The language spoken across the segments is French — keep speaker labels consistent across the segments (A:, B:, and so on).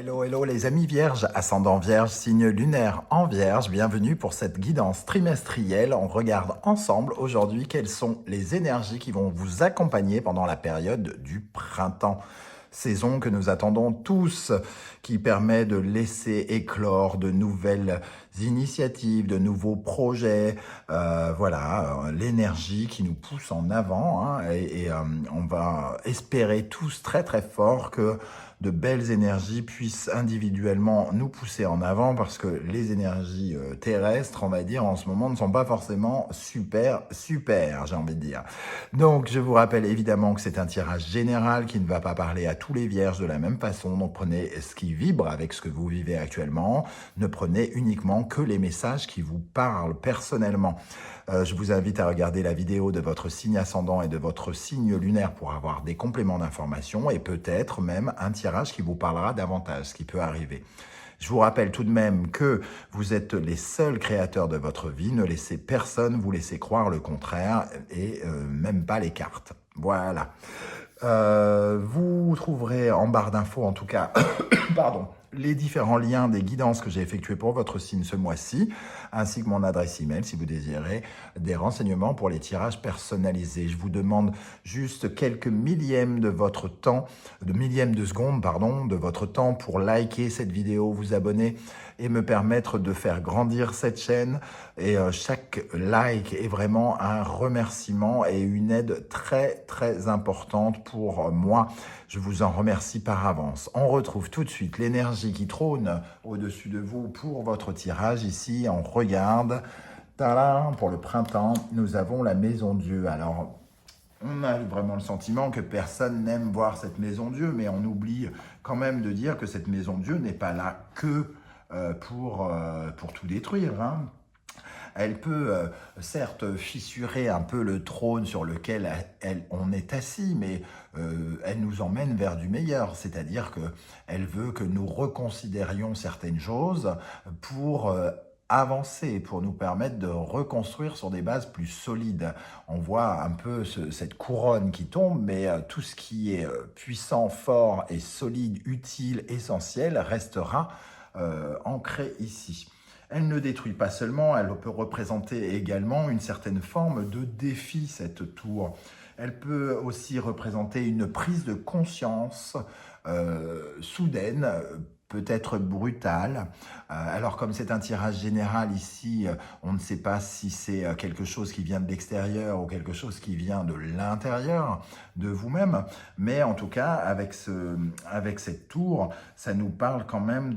A: Hello, hello les amis vierges, ascendant vierge, signe lunaire en vierge, bienvenue pour cette guidance trimestrielle. On regarde ensemble aujourd'hui quelles sont les énergies qui vont vous accompagner pendant la période du printemps. Saison que nous attendons tous, qui permet de laisser éclore de nouvelles initiatives, de nouveaux projets, l'énergie qui nous pousse en avant, hein, on va espérer tous très très fort que de belles énergies puissent individuellement nous pousser en avant parce que les énergies terrestres, on va dire, en ce moment ne sont pas forcément super, j'ai envie de dire. Donc, je vous rappelle évidemment que c'est un tirage général qui ne va pas parler à tous les vierges de la même façon. Donc, prenez ce qui vibre avec ce que vous vivez actuellement. Ne prenez uniquement que les messages qui vous parlent personnellement. Je vous invite à regarder la vidéo de votre signe ascendant et de votre signe lunaire pour avoir des compléments d'information et peut-être même un tirage qui vous parlera davantage, ce qui peut arriver. Je vous rappelle tout de même que vous êtes les seuls créateurs de votre vie. Ne laissez personne vous laisser croire le contraire et même pas les cartes. Voilà. Vous trouverez en barre d'infos, en tout cas, pardon, les différents liens des guidances que j'ai effectuées pour votre signe ce mois-ci, ainsi que mon adresse email si vous désirez des renseignements pour les tirages personnalisés. Je vous demande juste quelques millièmes de votre temps, millièmes de secondes, pardon, de votre temps pour liker cette vidéo, vous abonner et me permettre de faire grandir cette chaîne. Et chaque like est vraiment un remerciement et une aide très très importante pour moi. Je vous en remercie par avance. On retrouve tout de suite l'énergie qui trône au-dessus de vous pour votre tirage. Ici, on regarde. Tadam, pour le printemps, nous avons la Maison Dieu. Alors, on a vraiment le sentiment que personne n'aime voir cette Maison Dieu, mais on oublie quand même de dire que cette Maison Dieu n'est pas là que pour tout détruire, hein. Elle peut certes fissurer un peu le trône sur lequel on est assis, mais elle nous emmène vers du meilleur. C'est-à-dire qu'elle veut que nous reconsidérions certaines choses pour avancer, pour nous permettre de reconstruire sur des bases plus solides. On voit un peu cette couronne qui tombe, mais tout ce qui est puissant, fort et solide, utile, essentiel, restera ancré ici. Elle ne détruit pas seulement, elle peut représenter également une certaine forme de défi, cette tour. Elle peut aussi représenter une prise de conscience soudaine, peut-être brutale. Alors comme c'est un tirage général ici, on ne sait pas si c'est quelque chose qui vient de l'extérieur ou quelque chose qui vient de l'intérieur de vous-même. Mais en tout cas, avec cette tour, ça nous parle quand même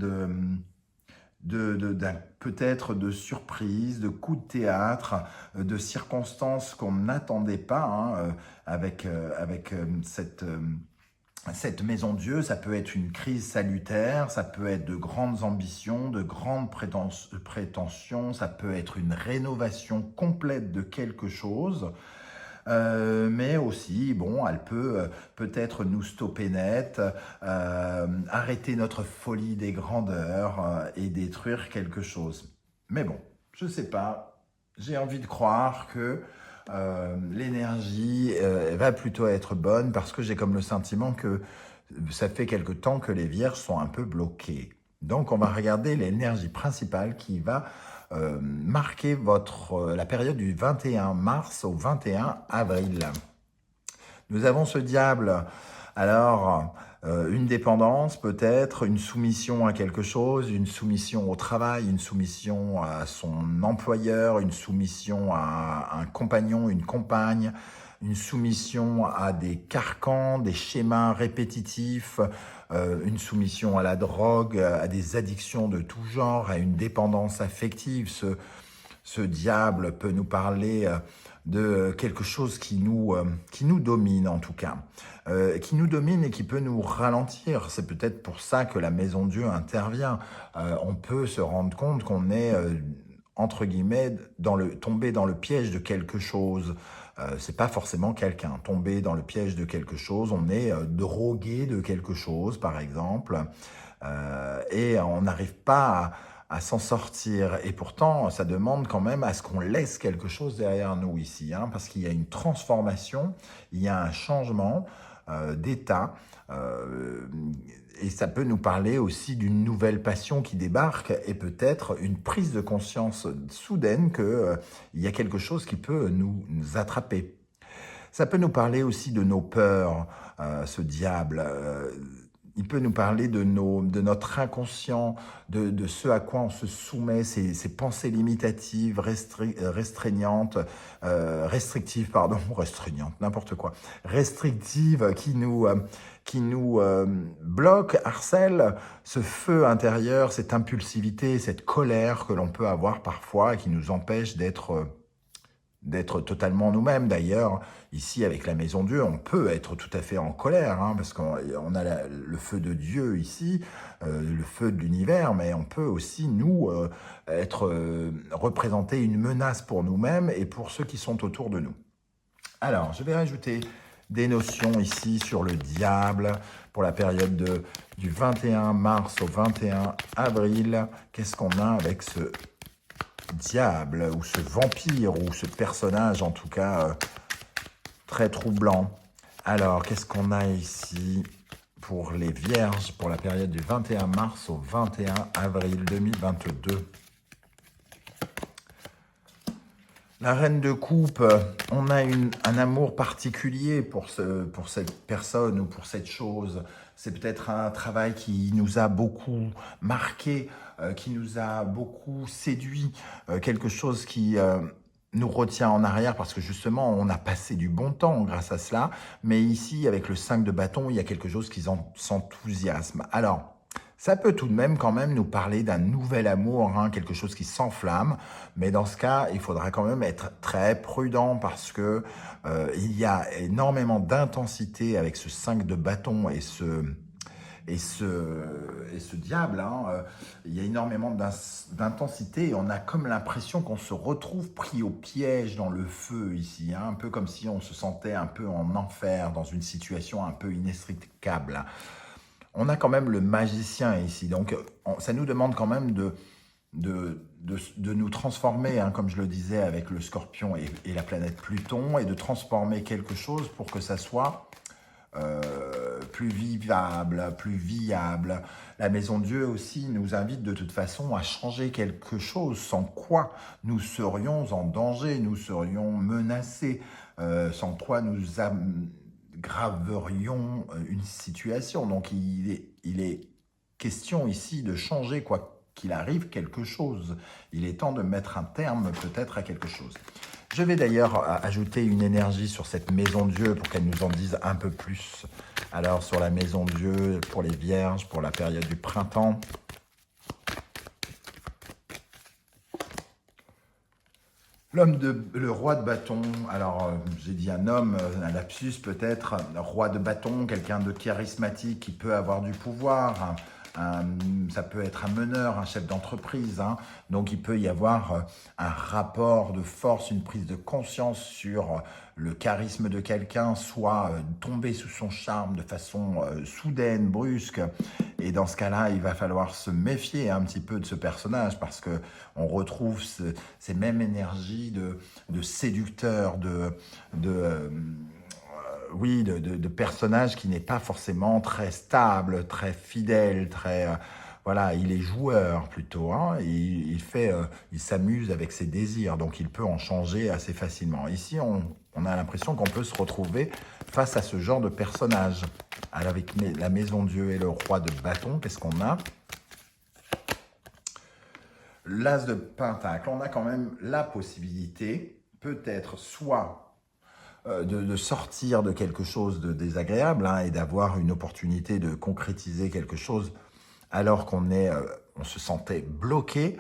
A: peut-être de surprises, de coups de théâtre, de circonstances qu'on n'attendait pas, hein, avec cette Maison Dieu. Ça peut être une crise salutaire, ça peut être de grandes ambitions, de grandes prétentions, ça peut être une rénovation complète de quelque chose. Mais aussi, bon, elle peut peut-être nous stopper net, arrêter notre folie des grandeurs et détruire quelque chose. Mais bon, je sais pas, j'ai envie de croire que l'énergie va plutôt être bonne parce que j'ai comme le sentiment que ça fait quelque temps que les vierges sont un peu bloquées. Donc on va regarder l'énergie principale qui va marquer la période du 21 mars au 21 avril. Nous avons ce diable, alors une dépendance peut-être, une soumission à quelque chose, une soumission au travail, une soumission à son employeur, une soumission à un compagnon, une compagne, une soumission à des carcans, des schémas répétitifs, une soumission à la drogue, à des addictions de tout genre, à une dépendance affective. Ce diable peut nous parler de quelque chose qui nous domine en tout cas, qui nous domine et qui peut nous ralentir. C'est peut-être pour ça que la Maison Dieu intervient. On peut se rendre compte qu'on est, entre guillemets, tombé dans le piège de quelque chose. C'est pas forcément quelqu'un. Tombé dans le piège de quelque chose, on est drogué de quelque chose, par exemple, et on n'arrive pas à s'en sortir. Et pourtant, ça demande quand même à ce qu'on laisse quelque chose derrière nous ici, hein, parce qu'il y a une transformation, il y a un changement. d'état. Et ça peut nous parler aussi d'une nouvelle passion qui débarque et peut-être une prise de conscience soudaine qu'il y a quelque chose qui peut nous attraper. Ça peut nous parler aussi de nos peurs, ce diable. Il peut nous parler de notre inconscient, de ce à quoi on se soumet, ces pensées limitatives, restreignantes, restrictives, pardon, restreignantes, n'importe quoi, restrictives qui nous bloquent, harcèlent, ce feu intérieur, cette impulsivité, cette colère que l'on peut avoir parfois et qui nous empêche d'être totalement nous-mêmes. D'ailleurs, ici, avec la Maison Dieu, on peut être tout à fait en colère, hein, parce qu'on a le feu de Dieu ici, le feu de l'univers, mais on peut aussi, nous, représenter une menace pour nous-mêmes et pour ceux qui sont autour de nous. Alors, je vais rajouter des notions ici sur le diable pour la période du 21 mars au 21 avril. Qu'est-ce qu'on a avec ce diable, ou ce vampire, ou ce personnage en tout cas très troublant. Alors, qu'est-ce qu'on a ici pour les vierges, pour la période du 21 mars au 21 avril 2022 ? La reine de coupe, on a un amour particulier pour cette personne ou pour cette chose. C'est peut-être un travail qui nous a beaucoup marqué, qui nous a beaucoup séduit, quelque chose qui nous retient en arrière parce que justement, on a passé du bon temps grâce à cela. Mais ici, avec le 5 de bâton, il y a quelque chose qui s'enthousiasme. Alors, ça peut tout de même quand même nous parler d'un nouvel amour, hein, quelque chose qui s'enflamme. Mais dans ce cas, il faudra quand même être très prudent parce que il y a énormément d'intensité avec ce 5 de bâton et ce diable. Hein, il y a énormément d'intensité et on a comme l'impression qu'on se retrouve pris au piège dans le feu ici. Hein, un peu comme si on se sentait un peu en enfer, dans une situation un peu inextricable. Hein. On a quand même le magicien ici, donc ça nous demande quand même de nous transformer, hein, comme je le disais avec le scorpion et la planète Pluton, et de transformer quelque chose pour que ça soit plus vivable, plus viable. La Maison Dieu aussi nous invite de toute façon à changer quelque chose, sans quoi nous serions en danger, nous serions menacés, sans quoi nous graverions une situation. Donc il est question ici de changer, quoi qu'il arrive, quelque chose. Il est temps de mettre un terme peut-être à quelque chose. Je vais d'ailleurs ajouter une énergie sur cette Maison Dieu pour qu'elle nous en dise un peu plus. Alors sur la Maison Dieu, pour les vierges, pour la période du printemps, le roi de bâton, alors j'ai dit un homme, un lapsus peut-être, roi de bâton, quelqu'un de charismatique qui peut avoir du pouvoir, ça peut être un meneur, un chef d'entreprise, hein. Donc il peut y avoir un rapport de force, une prise de conscience sur le charisme de quelqu'un, soit tomber sous son charme de façon soudaine, brusque. Et dans ce cas-là, il va falloir se méfier un petit peu de ce personnage parce que on retrouve ces mêmes énergies de séducteur, oui, de personnage qui n'est pas forcément très stable, très fidèle, très... voilà, il est joueur plutôt, hein, il s'amuse avec ses désirs, donc il peut en changer assez facilement. Ici, on a l'impression qu'on peut se retrouver face à ce genre de personnage. Alors avec la Maison Dieu et le roi de bâton, qu'est-ce qu'on a ? L'as de pentacle, on a quand même la possibilité, peut-être soit de sortir de quelque chose de désagréable, hein, et d'avoir une opportunité de concrétiser quelque chose alors qu'on se sentait bloqué,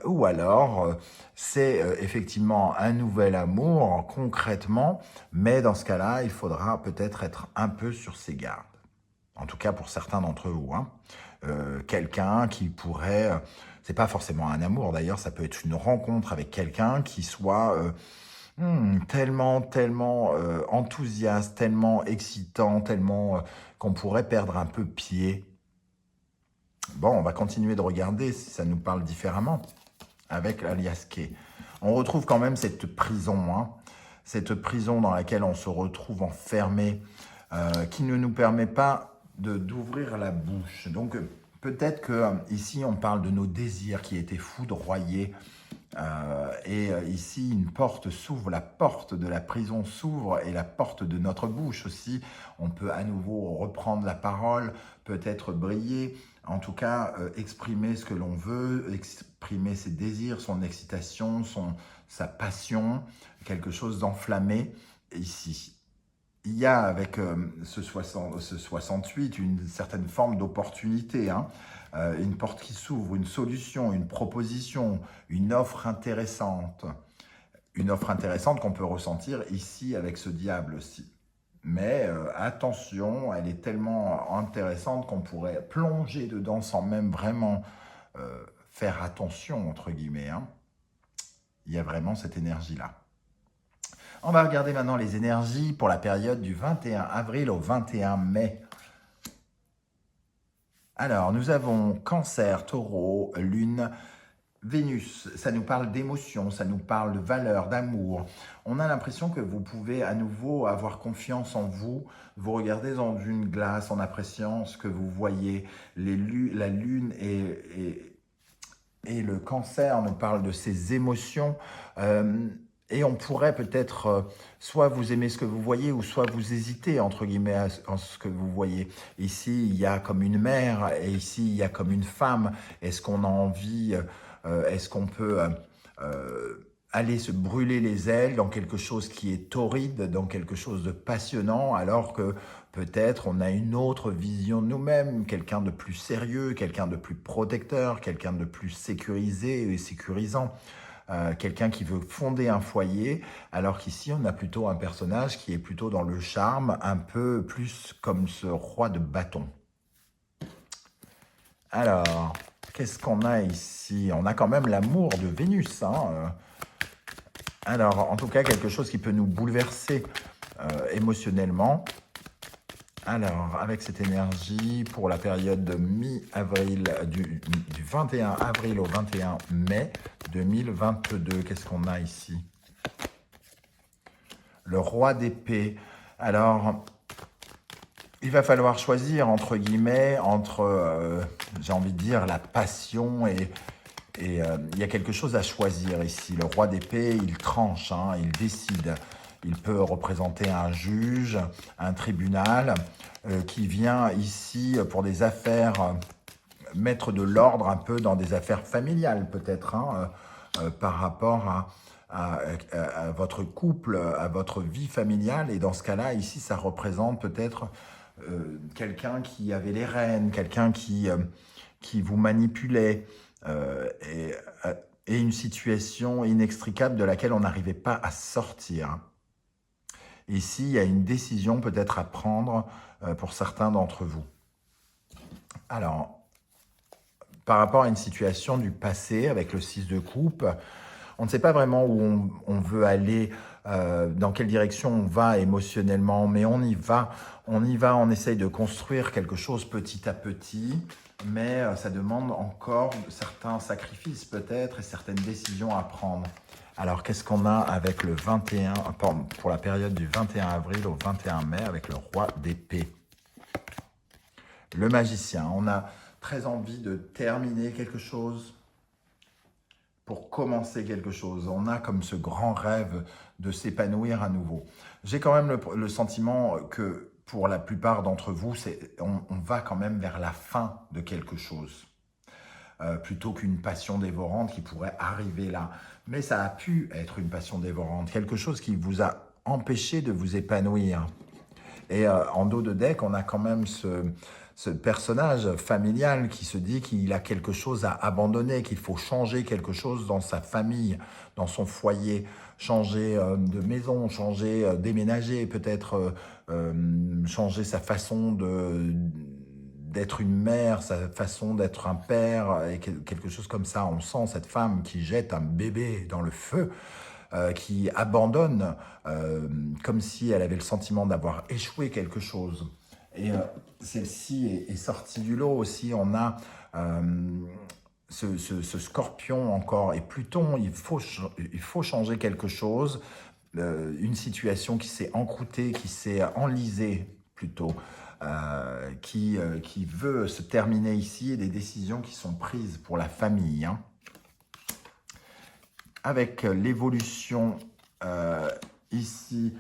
A: ou alors c'est effectivement un nouvel amour concrètement, mais dans ce cas-là, il faudra peut-être être un peu sur ses gardes. En tout cas pour certains d'entre vous. Hein. Quelqu'un qui pourrait... c'est pas forcément un amour d'ailleurs, ça peut être une rencontre avec quelqu'un qui soit... tellement enthousiaste, tellement excitant, tellement qu'on pourrait perdre un peu pied. Bon, on va continuer de regarder si ça nous parle différemment avec l'alias K. On retrouve quand même cette prison, hein, cette prison dans laquelle on se retrouve enfermé qui ne nous permet pas d'ouvrir la bouche. Donc peut-être que ici on parle de nos désirs qui étaient foudroyés. Ici, une porte s'ouvre, la porte de la prison s'ouvre et la porte de notre bouche aussi. On peut à nouveau reprendre la parole, peut-être briller, en tout cas exprimer ce que l'on veut, exprimer ses désirs, son excitation, sa passion, quelque chose d'enflammé ici. Il y a avec ce 68 une certaine forme d'opportunité, hein. Une porte qui s'ouvre, une solution, une proposition, une offre intéressante. Une offre intéressante qu'on peut ressentir ici avec ce diable-ci. Mais attention, elle est tellement intéressante qu'on pourrait plonger dedans sans même vraiment faire attention, entre guillemets, hein. Il y a vraiment cette énergie-là. On va regarder maintenant les énergies pour la période du 21 avril au 21 mai. Alors, nous avons Cancer, Taureau, Lune, Vénus. Ça nous parle d'émotion, ça nous parle de valeur, d'amour. On a l'impression que vous pouvez à nouveau avoir confiance en vous. Vous regardez dans une glace en appréciant ce que vous voyez. La Lune et le Cancer nous parlent de ces émotions. Et on pourrait peut-être, soit vous aimez ce que vous voyez, ou soit vous hésitez, entre guillemets, en ce que vous voyez. Ici, il y a comme une mère, et ici, il y a comme une femme. Est-ce qu'on a envie, est-ce qu'on peut aller se brûler les ailes dans quelque chose qui est torride, dans quelque chose de passionnant, alors que peut-être on a une autre vision de nous-mêmes, quelqu'un de plus sérieux, quelqu'un de plus protecteur, quelqu'un de plus sécurisé et sécurisant. Quelqu'un qui veut fonder un foyer, alors qu'ici on a plutôt un personnage qui est plutôt dans le charme, un peu plus comme ce roi de bâton. Alors, qu'est-ce qu'on a ici? On a quand même l'amour de Vénus, hein. Alors, en tout cas, quelque chose qui peut nous bouleverser émotionnellement. Alors, avec cette énergie, pour la période de mi-avril, du 21 avril au 21 mai 2022, qu'est-ce qu'on a ici? Le roi d'épée. Alors, il va falloir choisir, entre guillemets, entre, j'ai envie de dire, la passion et il y a quelque chose à choisir ici. Le roi d'épée, il tranche, hein, il décide. Il peut représenter un juge, un tribunal qui vient ici pour des affaires, mettre de l'ordre un peu dans des affaires familiales peut-être, hein, par rapport à votre couple, à votre vie familiale. Et dans ce cas-là, ici, ça représente peut-être quelqu'un qui avait les rênes, quelqu'un qui vous manipulait, et une situation inextricable de laquelle on n'arrivait pas à sortir. Ici, il y a une décision peut-être à prendre pour certains d'entre vous. Alors, par rapport à une situation du passé avec le 6 de coupe, on ne sait pas vraiment où on veut aller, dans quelle direction on va émotionnellement, mais on y va, on essaye de construire quelque chose petit à petit, mais ça demande encore certains sacrifices peut-être et certaines décisions à prendre. Alors, qu'est-ce qu'on a avec le 21, pardon, pour la période du 21 avril au 21 mai avec le roi d'épée? Le magicien, on a très envie de terminer quelque chose pour commencer quelque chose. On a comme ce grand rêve de s'épanouir à nouveau. J'ai quand même le sentiment que pour la plupart d'entre vous, on va quand même vers la fin de quelque chose. Plutôt qu'une passion dévorante qui pourrait arriver là. Mais ça a pu être une passion dévorante, quelque chose qui vous a empêché de vous épanouir. Et en dos de deck, on a quand même ce personnage familial qui se dit qu'il a quelque chose à abandonner, qu'il faut changer quelque chose dans sa famille, dans son foyer, changer de maison, changer, déménager, peut-être changer sa façon d'être une mère, sa façon d'être un père, et quelque chose comme ça. On sent cette femme qui jette un bébé dans le feu, qui abandonne, comme si elle avait le sentiment d'avoir échoué quelque chose. Et celle-ci est sortie du lot aussi. On a ce scorpion encore, et Pluton, il faut changer quelque chose, une situation qui s'est encroûtée, qui s'est enlisée, plutôt, qui veut se terminer ici, et des décisions qui sont prises pour la famille, hein. Avec l'évolution ici,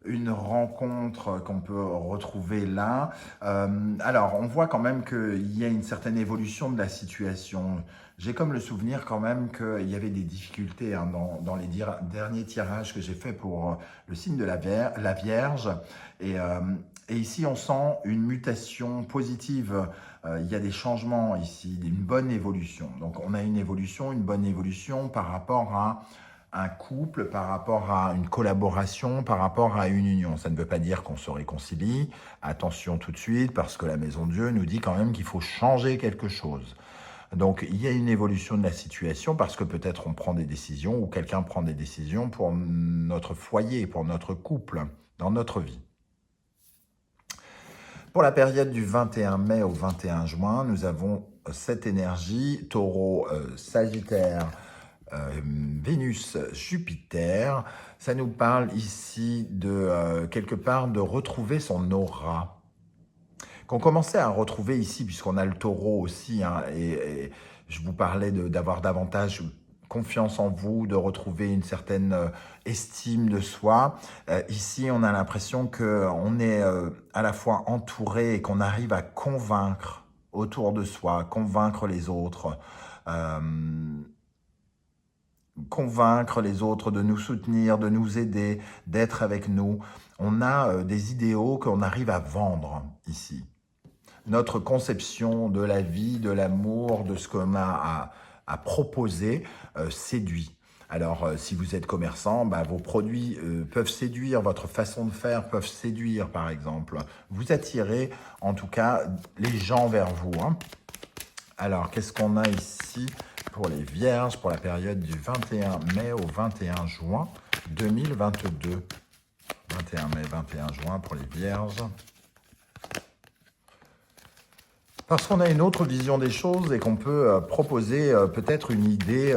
A: une rencontre qu'on peut retrouver là. Alors, on voit quand même qu'il y a une certaine évolution de la situation. J'ai comme le souvenir quand même qu'il y avait des difficultés hein, dans les derniers tirages que j'ai fait pour le signe de la Vierge. Et ici, on sent une mutation positive. Il y a des changements ici, une bonne évolution. Donc, on a une évolution, une bonne évolution par rapport à un couple, par rapport à une collaboration, par rapport à une union. Ça ne veut pas dire qu'on se réconcilie. Attention tout de suite, parce que la Maison de Dieu nous dit quand même qu'il faut changer quelque chose. Donc, il y a une évolution de la situation parce que peut-être on prend des décisions ou quelqu'un prend des décisions pour notre foyer, pour notre couple, dans notre vie. Pour la période du 21 mai au 21 juin, nous avons cette énergie, Taureau, Sagittaire, Vénus, Jupiter. Ça nous parle ici de quelque part de retrouver son aura. Qu'on commençait à retrouver ici, puisqu'on a le Taureau aussi, hein, et je vous parlais d'avoir davantage confiance en vous, de retrouver une certaine estime de soi. Ici, on a l'impression qu'on est à la fois entouré et qu'on arrive à convaincre autour de soi, convaincre les autres, convaincre les autres de nous soutenir, de nous aider, d'être avec nous. On a des idéaux qu'on arrive à vendre ici. Notre conception de la vie, de l'amour, de ce qu'on a à proposer séduit. Alors, si vous êtes commerçant, vos produits peuvent séduire, votre façon de faire peuvent séduire, par exemple. Vous attirez, en tout cas, les gens vers vous, hein. Alors, qu'est-ce qu'on a ici pour les Vierges, pour la période du 21 mai au 21 juin 2022 ? 21 mai, 21 juin pour les Vierges. Parce qu'on a une autre vision des choses et qu'on peut proposer peut-être une idée.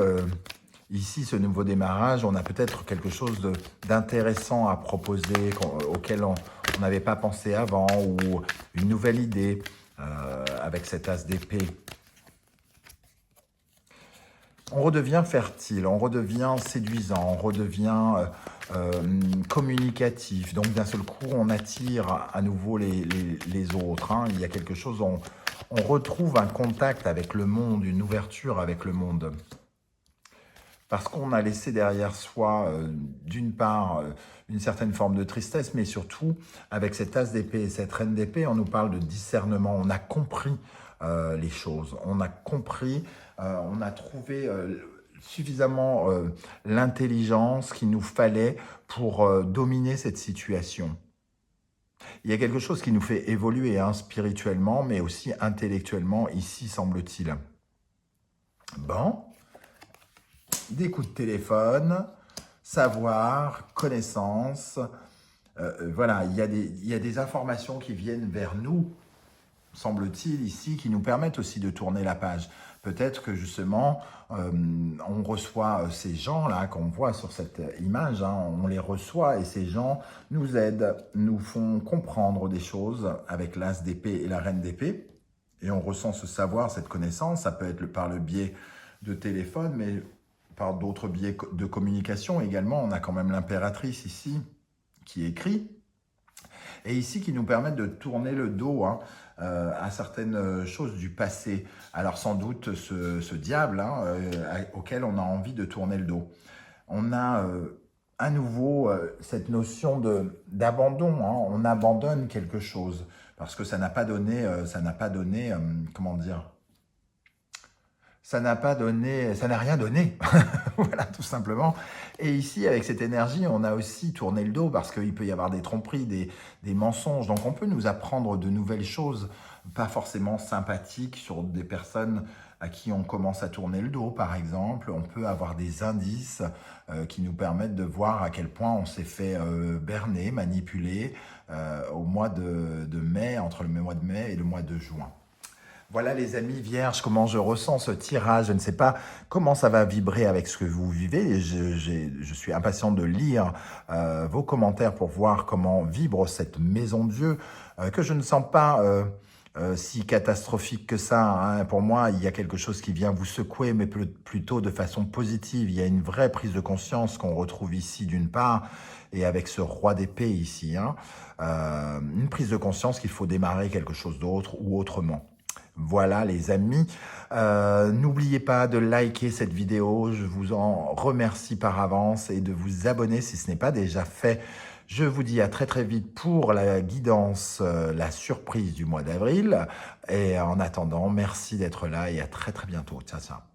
A: Ici, ce nouveau démarrage, on a peut-être quelque chose d'intéressant à proposer, auquel on n'avait pas pensé avant, ou une nouvelle idée avec cet as d'épée. On redevient fertile, on redevient séduisant, on redevient communicatif. Donc d'un seul coup, on attire à nouveau les autres, hein. Il y a quelque chose, on retrouve un contact avec le monde, une ouverture avec le monde. Parce qu'on a laissé derrière soi, d'une part, une certaine forme de tristesse, mais surtout, avec cet as d'épée et cette reine d'épée, on nous parle de discernement. On a compris les choses, on a compris, on a trouvé suffisamment l'intelligence qu'il nous fallait pour dominer cette situation. Il y a quelque chose qui nous fait évoluer hein, spirituellement, mais aussi intellectuellement, ici, semble-t-il. Bon, des coups de téléphone, savoir, connaissance, voilà, il y a des informations qui viennent vers nous, semble-t-il, ici, qui nous permettent aussi de tourner la page. Peut-être que justement, on reçoit ces gens-là qu'on voit sur cette image, hein, on les reçoit et ces gens nous aident, nous font comprendre des choses avec l'as d'épée et la reine d'épée. Et on ressent ce savoir, cette connaissance, ça peut être par le biais de téléphone, mais par d'autres biais de communication également. On a quand même l'impératrice ici qui écrit. Et ici, qui nous permettent de tourner le dos hein, à certaines choses du passé. Alors sans doute ce diable hein, auquel on a envie de tourner le dos. On a à nouveau cette notion d'abandon. Hein. On abandonne quelque chose parce que ça n'a pas donné, comment dire, ça n'a rien donné, voilà, tout simplement. Et ici, avec cette énergie, on a aussi tourné le dos parce qu'il peut y avoir des tromperies, des mensonges. Donc, on peut nous apprendre de nouvelles choses, pas forcément sympathiques, sur des personnes à qui on commence à tourner le dos, par exemple. On peut avoir des indices qui nous permettent de voir à quel point on s'est fait berner, manipuler au mois de mai, entre le mois de mai et le mois de juin. Voilà les amis vierges, comment je ressens ce tirage. Je ne sais pas comment ça va vibrer avec ce que vous vivez. Et je suis impatient de lire vos commentaires pour voir comment vibre cette maison de Dieu, que je ne sens pas si catastrophique que ça, hein. Pour moi, il y a quelque chose qui vient vous secouer, mais plutôt de façon positive. Il y a une vraie prise de conscience qu'on retrouve ici d'une part, et avec ce roi d'épée ici, hein, une prise de conscience qu'il faut démarrer quelque chose d'autre ou autrement. Voilà les amis, n'oubliez pas de liker cette vidéo, je vous en remercie par avance et de vous abonner si ce n'est pas déjà fait. Je vous dis à très très vite pour la guidance, la surprise du mois d'avril. Et en attendant, merci d'être là et à très très bientôt. Ciao, ciao.